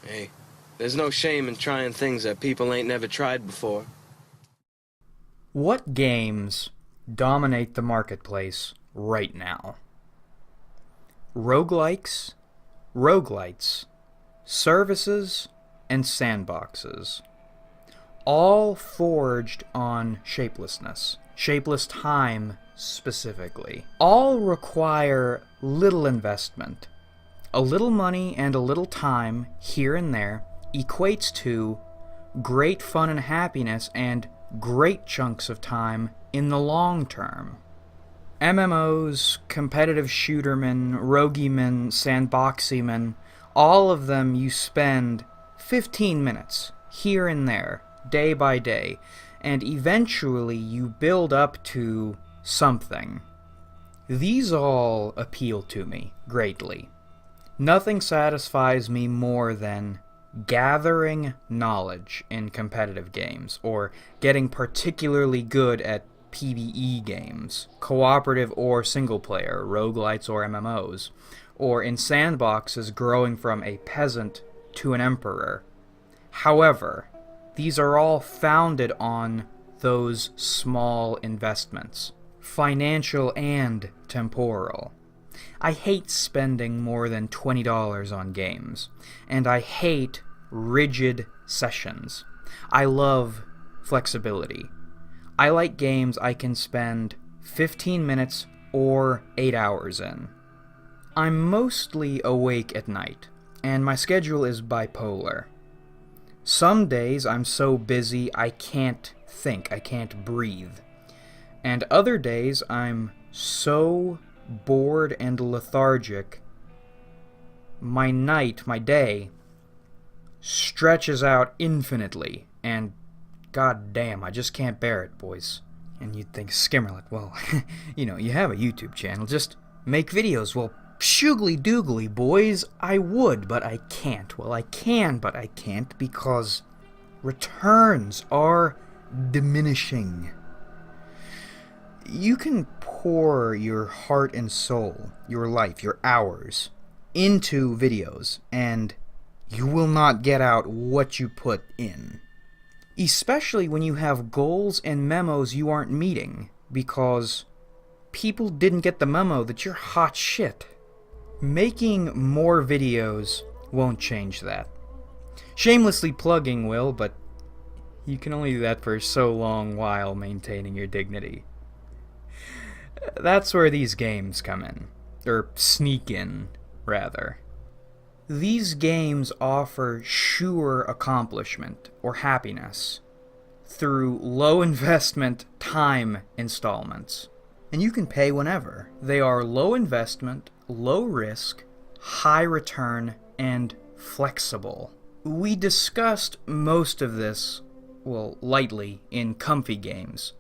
Hey, there's no shame in trying things that people ain't never tried before. What games dominate the marketplace right now? Roguelikes, roguelites, services, and sandboxes. All forged on shapelessness, shapeless time specifically. All require little investment. A little money and a little time here and there equates to great fun and happiness and great chunks of time in the long term. MMOs, competitive shootermen, rogueymen, sandboxymen, all of them you spend 15 minutes here and there, day by day, and eventually you build up to something. These all appeal to me greatly. Nothing satisfies me more than gathering knowledge in competitive games, or getting particularly good at PvE games, cooperative or single-player, roguelites or MMOs, or in sandboxes growing from a peasant to an emperor. However, these are all founded on those small investments, financial and temporal. I hate spending more than $20 on games, and I hate rigid sessions. I love flexibility. I like games I can spend 15 minutes or 8 hours in. I'm mostly awake at night, and my schedule is bipolar. Some days I'm so busy I can't think, I can't breathe. And other days I'm so bored and lethargic, my day, stretches out infinitely, and god damn, I just can't bear it, boys. And you'd think, Skimmerlit, well, you have a YouTube channel, just make videos. Well, shugly doogly, boys, I would, but I can't. Well, I can, but I can't because returns are diminishing. You can pour your heart and soul, your life, your hours, into videos, and you will not get out what you put in. Especially when you have goals and memos you aren't meeting, because people didn't get the memo that you're hot shit. Making more videos won't change that. Shamelessly plugging will, but you can only do that for so long while maintaining your dignity. That's where these games come in. Or sneak in, rather. These games offer sure accomplishment, or happiness, through low investment time installments. And you can pay whenever. They are low investment, low risk, high return, and flexible. We discussed most of this, well, lightly, in comfy games.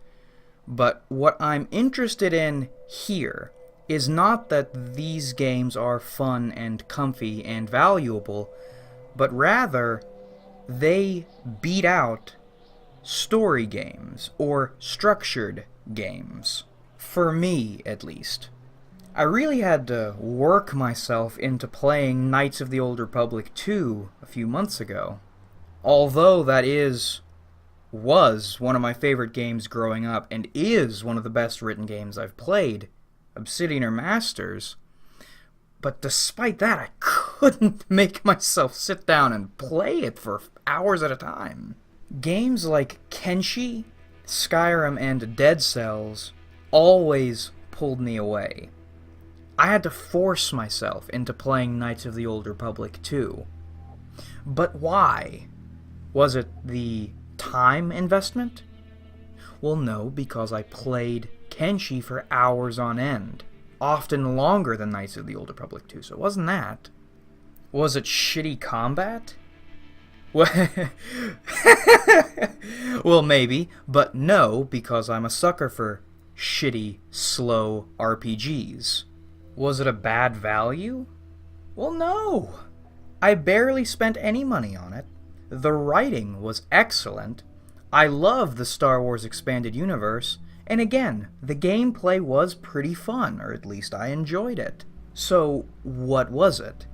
But what I'm interested in here is not that these games are fun and comfy and valuable, but rather they beat out story games or structured games. For me, at least. I really had to work myself into playing Knights of the Old Republic 2 a few months ago. Although that was one of my favorite games growing up, and is one of the best written games I've played, Obsidian or Masters. But despite that, I couldn't make myself sit down and play it for hours at a time. Games like Kenshi, Skyrim, and Dead Cells always pulled me away. I had to force myself into playing Knights of the Old Republic 2. But why? Was it the time investment? Well, no, because I played Kenshi for hours on end, often longer than Knights of the Old Republic 2, so it wasn't that. Was it shitty combat? Well, maybe, but no, because I'm a sucker for shitty, slow RPGs. Was it a bad value? Well, no. I barely spent any money on it. The writing was excellent. I love the Star Wars Expanded Universe, and again, the gameplay was pretty fun, or at least I enjoyed it. So, what was it?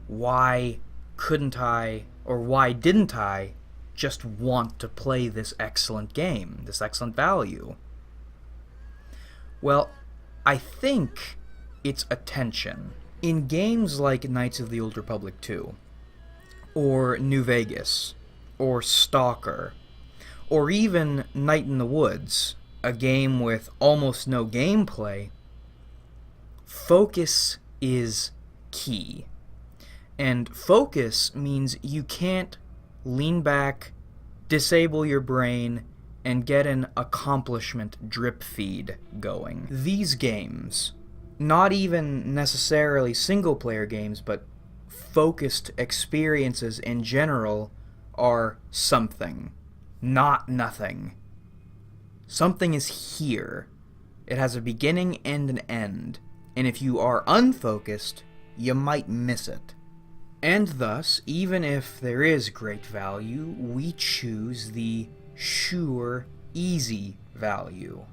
Why couldn't I Or why didn't I just want to play this excellent game, this excellent value? Well, I think it's attention. In games like Knights of the Old Republic 2, or New Vegas, or Stalker, or even Night in the Woods, a game with almost no gameplay, focus is key. And focus means you can't lean back, disable your brain, and get an accomplishment drip feed going. These games, not even necessarily single-player games, but focused experiences in general, are something, not nothing. Something is here. It has a beginning and an end, and if you are unfocused, you might miss it. And thus, even if there is great value, we choose the sure, easy value,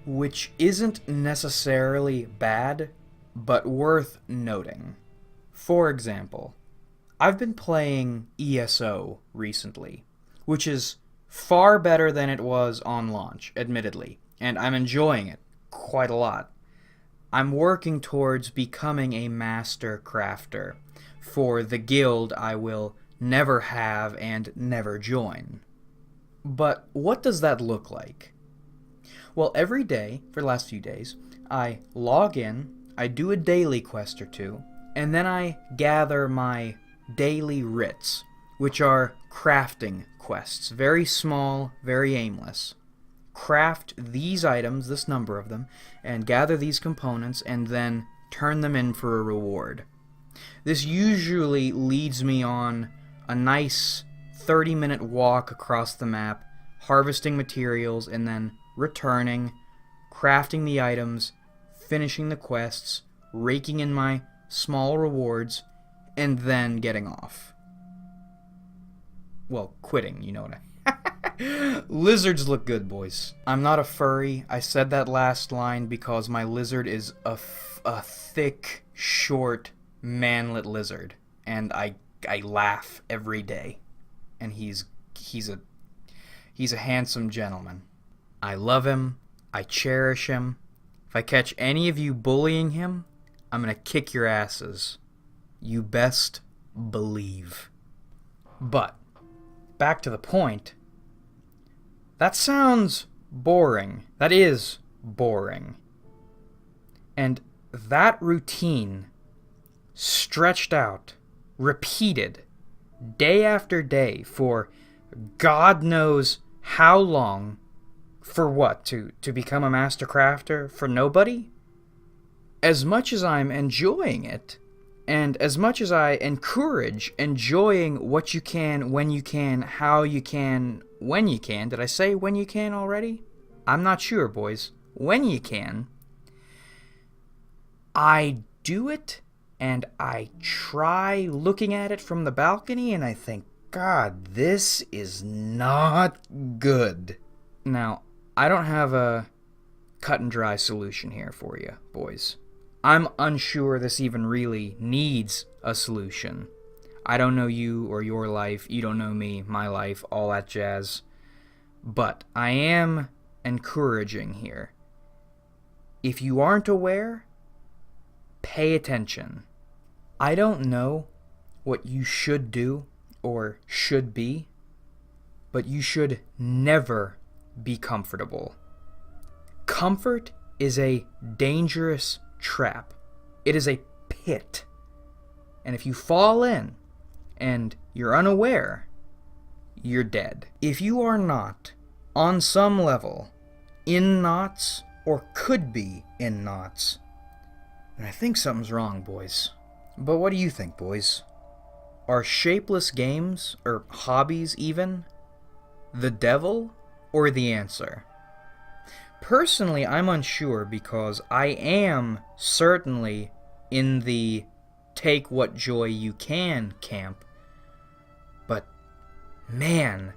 which isn't necessarily bad, but worth noting. For example, I've been playing ESO recently, which is far better than it was on launch, admittedly, and I'm enjoying it quite a lot. I'm working towards becoming a master crafter for the guild I will never have and never join. But what does that look like? Well, every day, for the last few days, I log in, I do a daily quest or two, and then I gather my daily writs, which are crafting quests, very small, very aimless. Craft these items, this number of them, and gather these components, and then turn them in for a reward. This usually leads me on a nice 30-minute walk across the map, harvesting materials, and then returning, crafting the items, finishing the quests, raking in my small rewards, and then getting off. Well, quitting, you know what I... Lizards look good, boys. I'm not a furry. I said that last line because my lizard is a thick, short, manlet lizard, and I laugh every day. And he's a handsome gentleman. I love him. I cherish him. If I catch any of you bullying him, I'm gonna kick your asses. You best believe. But back to the point. That sounds boring. That is boring. And that routine, stretched out, repeated, day after day, for God knows how long, for what? To become a master crafter for nobody? As much as I'm enjoying it, and as much as I encourage enjoying what you can, when you can, how you can, when you can. Did I say when you can already? I'm not sure, boys. When you can. I do it, and I try looking at it from the balcony, and I think, God, this is not good. Now, I don't have a cut and dry solution here for you, boys. I'm unsure this even really needs a solution. I don't know you or your life, you don't know me, my life, all that jazz. But I am encouraging here. If you aren't aware, pay attention. I don't know what you should do or should be, but you should never be comfortable. Comfort is a dangerous trap. It is a pit. And if you fall in and you're unaware, you're dead. If you are not, on some level, in knots or could be in knots, then I think something's wrong, boys. But what do you think, boys? Are shapeless games, or hobbies even, the devil or the answer? Personally, I'm unsure because I am certainly in the take what joy you can camp. But, man,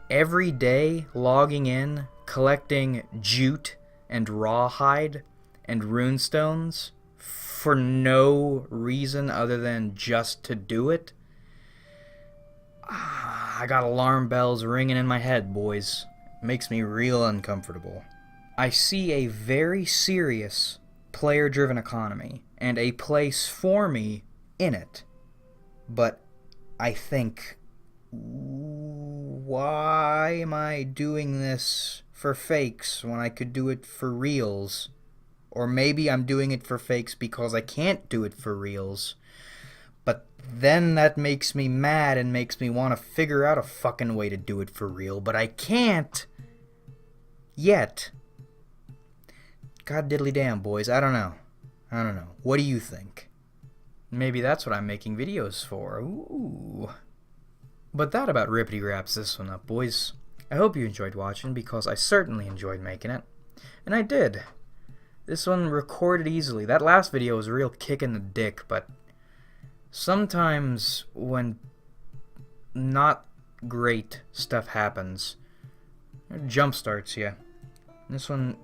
every day logging in, collecting jute and rawhide and runestones for no reason other than just to do it, I got alarm bells ringing in my head, boys. Makes me real uncomfortable. I see a very serious player-driven economy and a place for me in it. But I think, why am I doing this for fakes when I could do it for reals? Or maybe I'm doing it for fakes because I can't do it for reals. But then that makes me mad and makes me want to figure out a fucking way to do it for real. But I can't yet. God diddly damn, boys. I don't know. What do you think? Maybe that's what I'm making videos for. Ooh. But that about rippity wraps this one up, boys. I hope you enjoyed watching, because I certainly enjoyed making it. And I did. This one recorded easily. That last video was a real kick in the dick, but sometimes when not great stuff happens, it jump starts you. This one,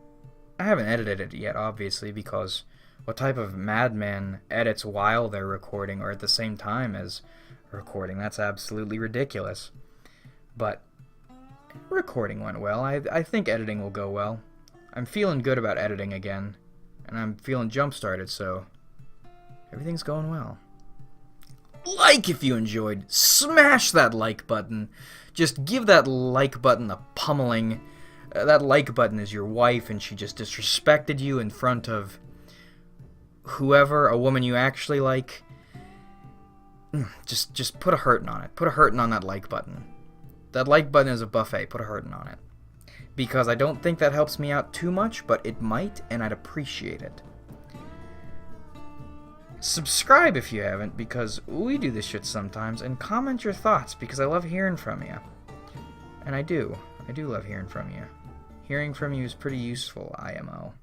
I haven't edited it yet, obviously, because what type of madman edits while they're recording or at the same time as recording? That's absolutely ridiculous. But recording went well. I think editing will go well. I'm feeling good about editing again, and I'm feeling jump-started, so everything's going well. Like if you enjoyed. Smash that like button. Just give that like button a pummeling. That like button is your wife, and she just disrespected you in front of whoever, a woman you actually like. Just put a hurtin' on it. Put a hurtin' on that like button. That like button is a buffet. Put a hurtin' on it. Because I don't think that helps me out too much, but it might, and I'd appreciate it. Subscribe if you haven't, because we do this shit sometimes, and comment your thoughts, because I love hearing from you. And I do love hearing from you. Hearing from you is pretty useful, IMO.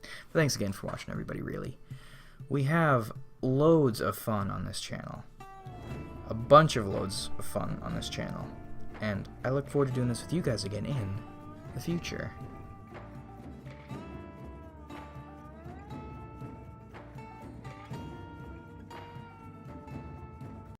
But thanks again for watching, everybody, really. We have loads of fun on this channel. A bunch of loads of fun on this channel. And I look forward to doing this with you guys again in the future.